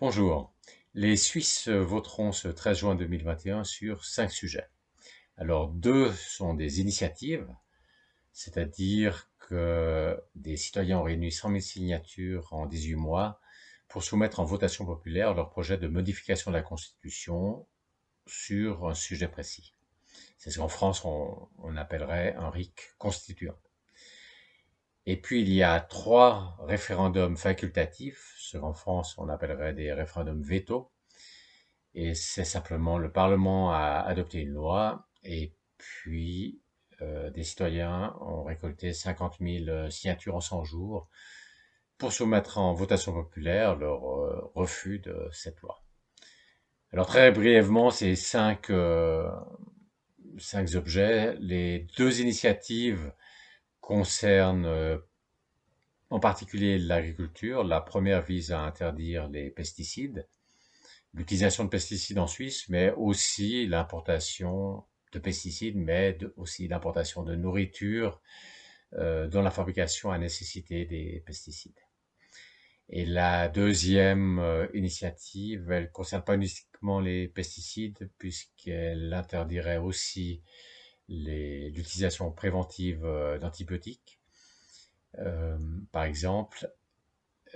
Bonjour. Les Suisses voteront ce 13 juin 2021 sur 5 sujets. Alors, deux sont des initiatives, c'est-à-dire que des citoyens ont réuni 100 000 signatures en 18 mois pour soumettre en votation populaire leur projet de modification de la Constitution sur un sujet précis. C'est ce qu'en France on appellerait un RIC constituant. Et puis il y a 3 référendums facultatifs, ce qu'en France on appellerait des référendums veto, et c'est simplement le Parlement a adopté une loi et puis des citoyens ont récolté 50 000 signatures en 100 jours pour soumettre en votation populaire leur refus de cette loi. Alors très brièvement, ces 5 objets, les 2 initiatives concernent en particulier l'agriculture. La première vise à interdire les pesticides, l'utilisation de pesticides en Suisse, mais aussi l'importation de pesticides, mais aussi l'importation de nourriture dont la fabrication a nécessité des pesticides. Et la deuxième initiative, elle ne concerne pas uniquement les pesticides, puisqu'elle interdirait aussi l'utilisation préventive d'antibiotiques, par exemple,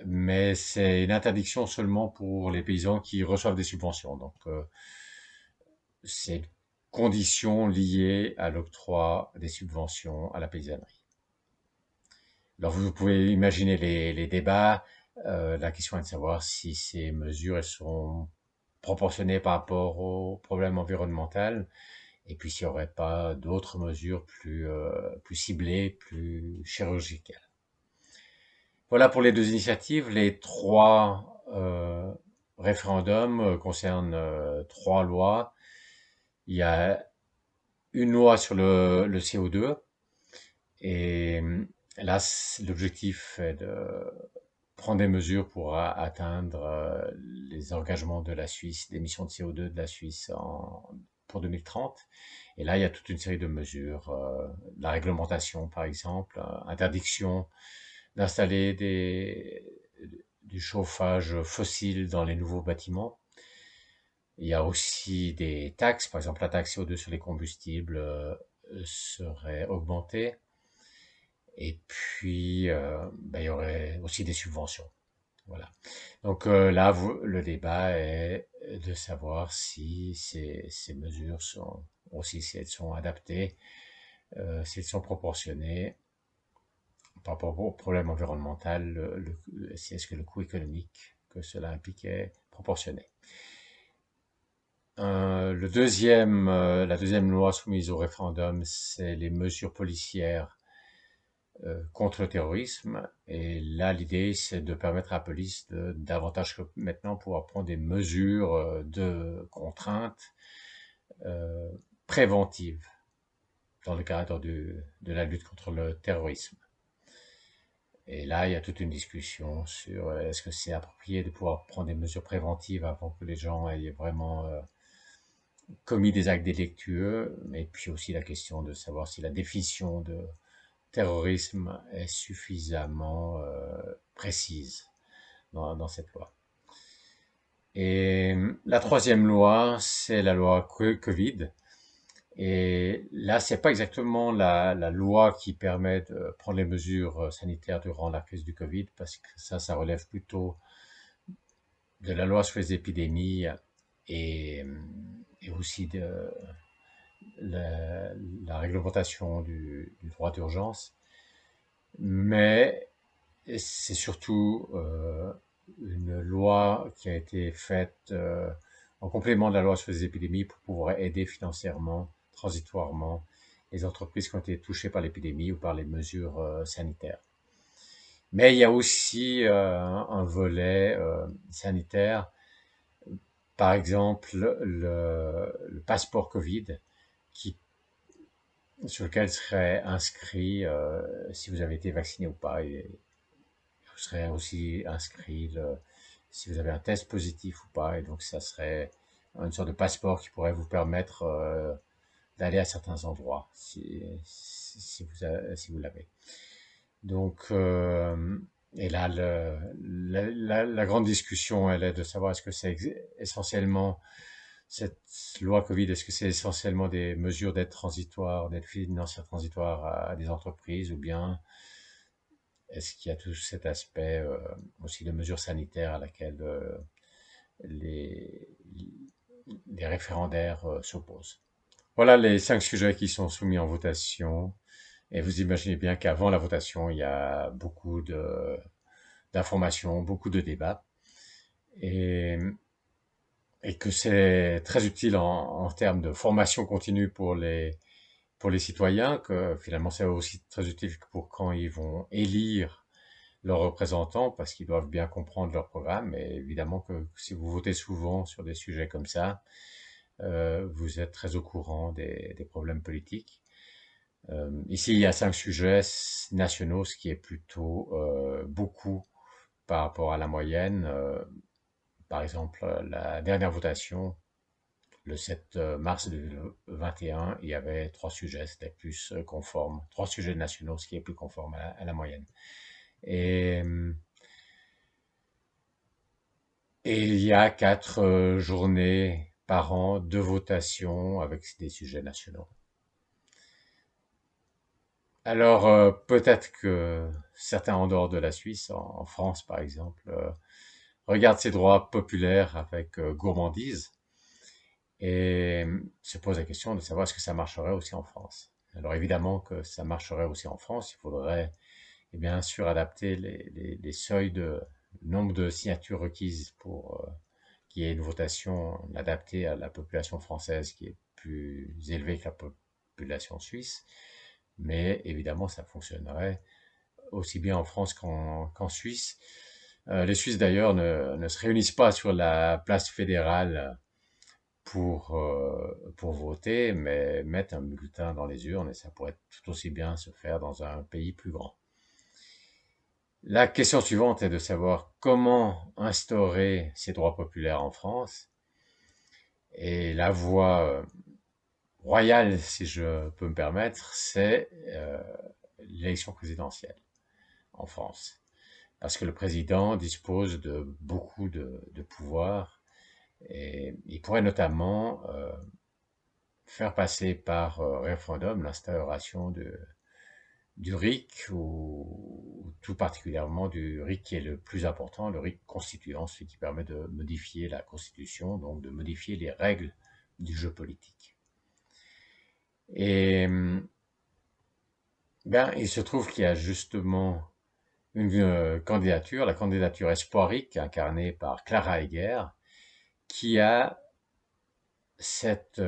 mais c'est une interdiction seulement pour les paysans qui reçoivent des subventions. Donc, c'est une condition liée à l'octroi des subventions à la paysannerie. Alors, vous pouvez imaginer les débats. La question est de savoir si ces mesures elles sont proportionnées par rapport au problème environnemental, et puis s'il n'y aurait pas d'autres mesures plus ciblées, plus chirurgicales. Voilà pour les 2 initiatives. Les 3 référendums concernent 3 lois. Il y a une loi sur le CO2, et là, l'objectif est de prendre des mesures pour atteindre les engagements de la Suisse, d'émissions de CO2 de la Suisse pour 2030. Et là, il y a toute une série de mesures, la réglementation par exemple, interdiction d'installer du chauffage fossile dans les nouveaux bâtiments. Il y a aussi des taxes, par exemple la taxe CO2 sur les combustibles serait augmentée. Et puis, il y aurait aussi des subventions. Voilà. Donc là, le débat est de savoir si ces mesures sont aussi, si elles sont adaptées, si elles sont proportionnées par rapport au problème environnemental, si est-ce que le coût économique que cela implique est proportionné. La deuxième loi soumise au référendum, c'est les mesures policières contre le terrorisme. Et là, l'idée, c'est de permettre à la police davantage que maintenant pouvoir prendre des mesures de contrainte préventives dans le cadre de la lutte contre le terrorisme. Et là, il y a toute une discussion sur est-ce que c'est approprié de pouvoir prendre des mesures préventives avant que les gens aient vraiment commis des actes délictueux, mais puis aussi la question de savoir si la définition de terrorisme est suffisamment précise dans cette loi. Et la troisième loi, c'est la loi Covid. Et là, c'est pas exactement la loi qui permet de prendre les mesures sanitaires durant la crise du Covid, parce que ça relève plutôt de la loi sur les épidémies et, et aussi de la réglementation du droit d'urgence. Mais c'est surtout une loi qui a été faite en complément de la loi sur les épidémies pour pouvoir aider financièrement, transitoirement, les entreprises qui ont été touchées par l'épidémie ou par les mesures sanitaires. Mais il y a aussi un volet sanitaire, par exemple le passeport Covid, qui, sur lequel serait inscrit si vous avez été vacciné ou pas. Et vous serez aussi inscrit si vous avez un test positif ou pas. Et donc, ça serait une sorte de passeport qui pourrait vous permettre d'aller à certains endroits si vous l'avez. Donc, Et là, la grande discussion, elle est de savoir est-ce que c'est essentiellement cette loi Covid, est-ce que c'est essentiellement des mesures d'aide transitoire, d'aide financière transitoire à des entreprises, ou bien est-ce qu'il y a tout cet aspect aussi de mesures sanitaires à laquelle les, les référendaires s'opposent. Voilà les 5 sujets qui sont soumis en votation. Et vous imaginez bien qu'avant la votation, il y a beaucoup d'informations, beaucoup de débats. Et, et que c'est très utile en termes de formation continue pour les citoyens, que finalement c'est aussi très utile pour quand ils vont élire leurs représentants, parce qu'ils doivent bien comprendre leur programme. Et évidemment que si vous votez souvent sur des sujets comme ça, vous êtes très au courant des problèmes politiques. Ici, il y a 5 sujets nationaux, ce qui est plutôt beaucoup par rapport à la moyenne. Par exemple, la dernière votation, le 7 mars 2021, il y avait 3 sujets, c'était plus conforme, 3 sujets nationaux, ce qui est plus conforme à la moyenne. Et, et il y a 4 journées par an de votation avec des sujets nationaux. Alors, peut-être que certains en dehors de la Suisse, en France par exemple, regardent ces droits populaires avec gourmandise et se posent la question de savoir est-ce que ça marcherait aussi en France. Alors évidemment que ça marcherait aussi en France, il faudrait et bien sûr adapter les seuils de nombre de signatures requises pour qu'il y ait une votation adaptée à la population française qui est plus élevée que la population suisse. Mais évidemment, ça fonctionnerait aussi bien en France qu'en Suisse. Les Suisses d'ailleurs ne se réunissent pas sur la place fédérale pour voter, mais mettent un bulletin dans les urnes et ça pourrait tout aussi bien se faire dans un pays plus grand. La question suivante est de savoir comment instaurer ces droits populaires en France. Et la voie royale, si je peux me permettre, c'est l'élection présidentielle en France. Parce que le président dispose de beaucoup de pouvoirs et il pourrait notamment faire passer par référendum l'instauration du RIC ou tout particulièrement du RIC qui est le plus important, le RIC constituant, celui qui permet de modifier la Constitution, donc de modifier les règles du jeu politique. Et ben, il se trouve qu'il y a justement une candidature, la candidature Espoiric, incarnée par Clara Heger, qui a cette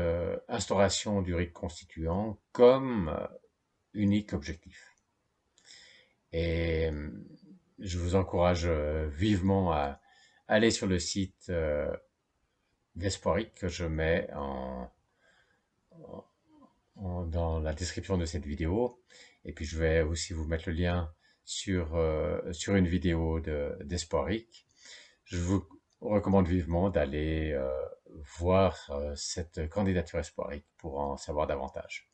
instauration du rite constituant comme unique objectif. Et je vous encourage vivement à aller sur le site d'Espoiric que je mets dans la description de cette vidéo. Et puis je vais aussi vous mettre le lien sur une vidéo d'Espoiric. Je vous recommande vivement d'aller voir cette candidature Espoiric pour en savoir davantage.